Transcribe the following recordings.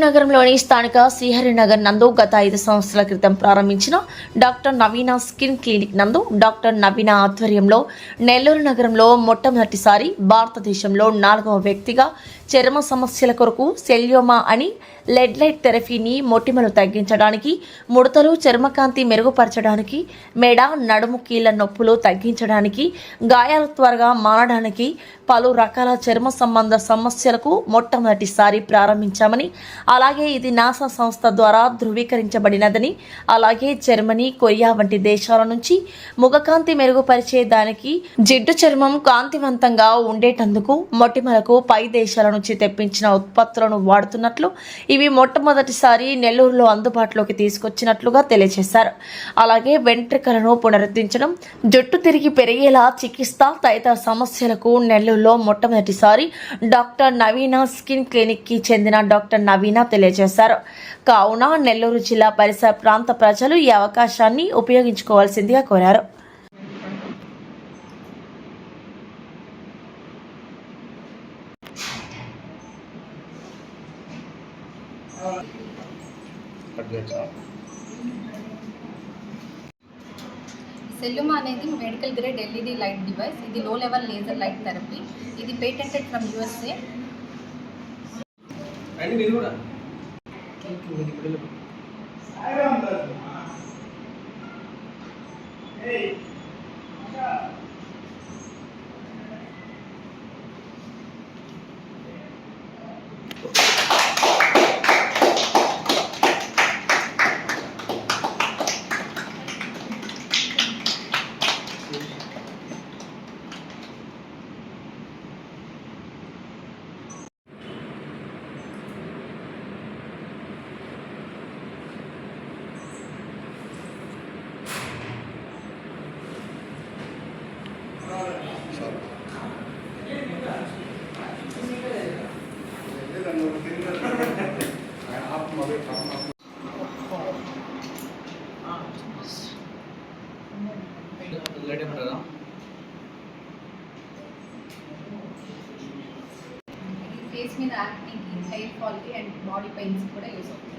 నగరంలోని స్థానిక శ్రీహరినగర్ నందు గత 5 సంవత్సరాల క్రితం ప్రారంభించిన డాక్టర్ నవీన స్కిన్ క్లినిక్ నందు డాక్టర్ నవీన ఆధ్వర్యంలో నెల్లూరు నగరంలో మొట్టమొదటిసారి భారతదేశంలో 4వ వ్యక్తిగా చర్మ సమస్యల కొరకు సెల్యోమా అని లెడ్ లైట్ థెరపీని మొటిమలు తగ్గించడానికి, ముడతలు, చర్మకాంతి మెరుగుపరచడానికి, మెడ, నడుము, కీళ్ల నొప్పులు తగ్గించడానికి, గాయాలు త్వరగా మానడానికి, పలు రకాల చర్మ సంబంధ సమస్యలకు మొట్టమొదటిసారి ప్రారంభించామని, అలాగే ఇది నాసా సంస్థ ద్వారా ధృవీకరించబడినదని, అలాగే జర్మనీ, కొరియా వంటి దేశాల నుంచి ముఖకాంతి మెరుగుపరిచే దానికి, జిడ్డు చర్మం కాంతివంతంగా ఉండేటందుకు మొటిమలకు పై దేశాల నుంచి తెప్పించిన ఉత్పత్తులను వాడుతున్నట్లు, ఇవి మొట్టమొదటిసారి నెల్లూరులో అందుబాటులోకి తీసుకొచ్చినట్లుగా తెలియజేశారు. అలాగే వెంట్రుకలను పునరుద్ధరించడం, జుట్టు తిరిగి పెరిగేలా చికిత్స తదితర సమస్యలకు నెల్లూరులో మొట్టమొదటిసారి డాక్టర్ నవీన స్కిన్ క్లినిక్ కి చెందిన డాక్టర్ నవీన తెలియజేశారు. కావున నెల్లూరు జిల్లా పరిసర ప్రాంత ప్రజలు ఈ అవకాశాన్ని ఉపయోగించుకోవాల్సిందిగా కోరారు. సెల్యూమా అనేది medical grade LED light device. ఇది low level laser light therapy. ఇది పేటెంటెడ్ ఫ్రమ్ యూఎస్ఏ. ఫేస్ మీద యాక్టింగ్, హెయిర్ ఫాల్కి అండ్ బాడీ పెయిన్స్ కూడా యూస్ అవుతుంది.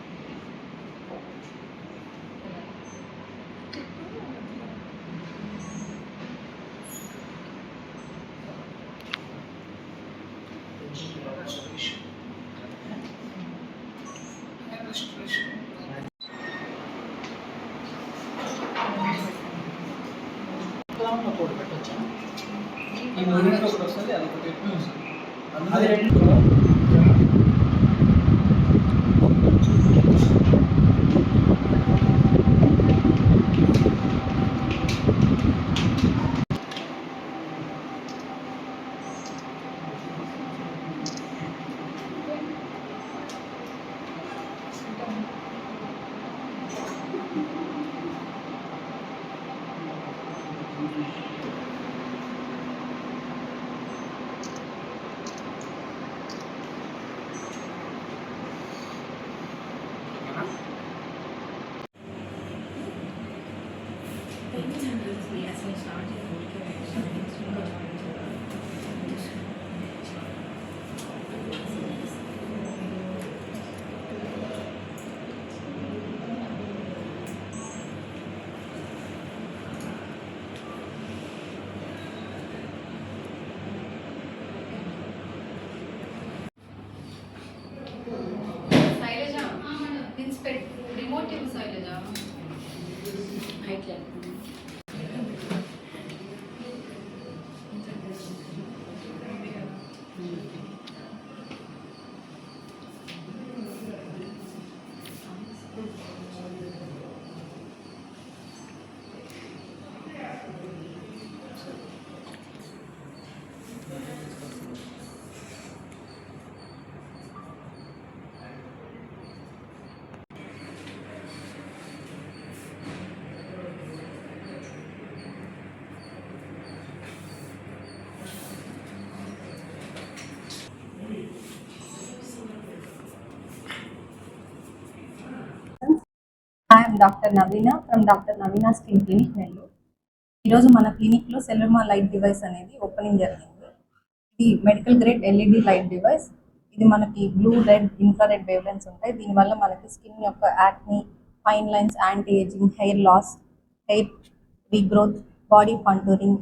ఈ మూడింటిలో ఒకటి వస్తుంది, అది ఒకటి ఎక్కువ వస్తుంది. అది రెండు రిమోట్ శైలజ హైట్ లేదు. I'm doctor Naveena from doctor Naveena skin clinic Nellore. ఈరోజు మన క్లినిక్లో సెల్యూమా లైట్ డివైస్ అనేది ఓపెనింగ్ జరిగింది. ఇది medical grade LED light device. ఇది మనకి blue, red, infrared wavelengths ఉంటాయి. దీనివల్ల మనకి స్కిన్ యొక్క acne, fine lines, anti ageing, hair loss, hair regrowth, body contouring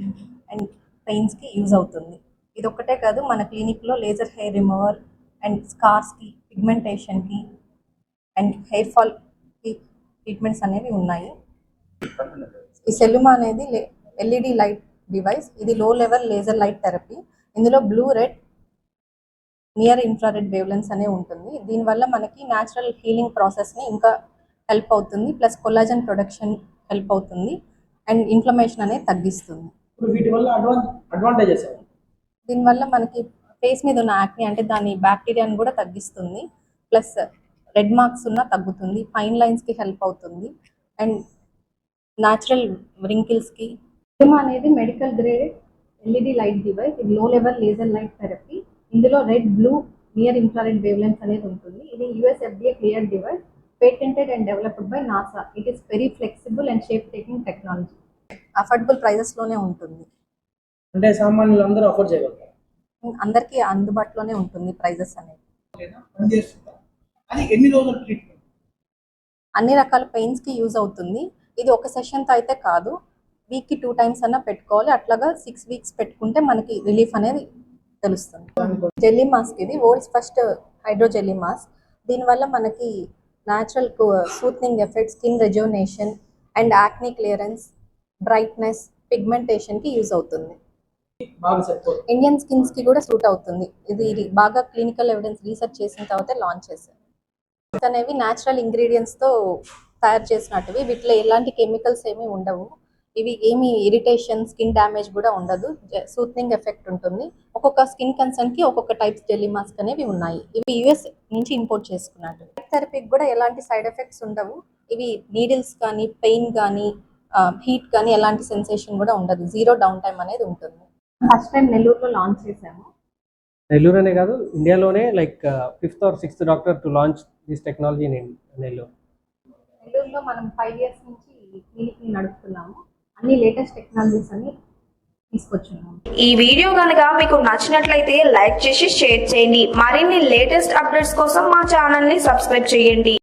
and పెయిన్స్కి యూజ్ అవుతుంది. ఇది ఒక్కటే కాదు, మన క్లినిక్లో లేజర్ హెయిర్ రిమూవర్ అండ్ స్కార్స్కి, పిగ్మెంటేషన్కి అండ్ హెయిర్ ఫాల్కి ట్రీట్మెంట్స్ అనేవి ఉన్నాయి. ఈ సెల్లుమా అనేది ఎల్ఈడి లైట్ డివైస్. ఇది low level laser light therapy. ఇందులో blue, red, near infrared wave lens అనేవి ఉంటుంది. దీనివల్ల మనకి న్యాచురల్ హీలింగ్ ప్రాసెస్ని ఇంకా హెల్ప్ అవుతుంది, ప్లస్ కొల్లాజన్ ప్రొడక్షన్ హెల్ప్ అవుతుంది అండ్ ఇన్ఫ్లమేషన్ అనేది తగ్గిస్తుంది. ఇప్పుడు వీటి వల్ల అడ్వాంటేజెస్ దీనివల్ల మనకి ఫేస్ మీద ఉన్న యాక్ని అంటే దాని బ్యాక్టీరియాని కూడా తగ్గిస్తుంది, ప్లస్ రెడ్ మార్క్స్ ఉన్న తగ్గుతుంది, ఫైన్ లైన్స్కి హెల్ప్ అవుతుంది అండ్ న్యాచురల్ రింకిల్స్కి. సెల్లుమా అనేది medical grade LED light device. ఇది low level laser light therapy. ఇందులో red, blue, near infrared wavelengths అనేది ఉంటుంది. ఇది US FDA cleared device, patented and developed by NASA. It is very flexible and shape taking technology. Affordable ప్రైజెస్లోనే ఉంటుంది, అంటే సామాన్యులు అందరూ అఫోర్డ్ చేయగలుగుతారు. అందరికీ అందుబాటులోనే ఉంటుంది ప్రైజెస్ అనేది. అది ఎన్ని రోజులు ట్రీట్మెంట్? అన్ని రకాల పెయిన్స్కి యూజ్ అవుతుంది. ఇది ఒక సెషన్తో అయితే కాదు, వీక్కి 2 times అన్నా పెట్టుకోవాలి. అట్లాగా 6 weeks పెట్టుకుంటే మనకి రిలీఫ్ అనేది తెలుస్తుంది. జెల్లీ మాస్క్, ఇది world's first hydro jelly mask. దీనివల్ల మనకి natural soothing effect, skin rejuvenation and acne clearance, brightness, పిగ్మెంటేషన్కి యూజ్ అవుతుంది. బాగా సరిపోదు. ఇండియన్ స్కిన్స్కి కూడా సూట్ అవుతుంది. ఇది బాగా క్లినికల్ ఎవిడెన్స్ రీసెర్చ్ చేసిన తర్వాత లాంచ్ చేశారు. అనేవి న్యాచురల్ ఇంగ్రీడియంట్స్తో తయారు చేసినట్టువి. వీటిలో ఎలాంటి కెమికల్స్ ఏమీ ఉండవు. ఇవి ఏమి ఇరిటేషన్, స్కిన్ డ్యామేజ్ కూడా ఉండదు. సూత్నింగ్ ఎఫెక్ట్ ఉంటుంది. ఒక్కొక్క స్కిన్ కన్సర్న్కి ఒక్కొక్క టైప్స్ జెల్లీ మాస్క్ అనేవి ఉన్నాయి. ఇవి US నుంచి ఇంపోర్ట్ చేసుకున్నట్టు. థెరపీకి కూడా ఎలాంటి సైడ్ ఎఫెక్ట్స్ ఉండవు. ఇవి నీడిల్స్ కానీ, పెయిన్ కానీ, హీట్ కానీ ఎలాంటి సెన్సేషన్ కూడా ఉండదు. 0 డౌన్ టైం అనేది ఉంటుంది. ఫస్ట్ టైం నెల్లూరులో లాంచ్ చేశాము. నెల్లూరు అనే కాదు, ఇండియాలోనే like 5th or 6th doctor to launch this technology in Nellore. నెల్లూరులో మనం 5 years నుంచి క్లినిక్ని నడుపుతున్నాము. అన్ని లేటెస్ట్ టెక్నాలజీస్ అన్ని తీసుకొచ్చున్నాము. ఈ వీడియో కనుక మీకు నచ్చినట్లయితే లైక్ చేసి షేర్ చేయండి. మరిన్ని లేటెస్ట్ అప్డేట్స్ కోసం మా ఛానల్ ని సబ్స్క్రైబ్ చేయండి.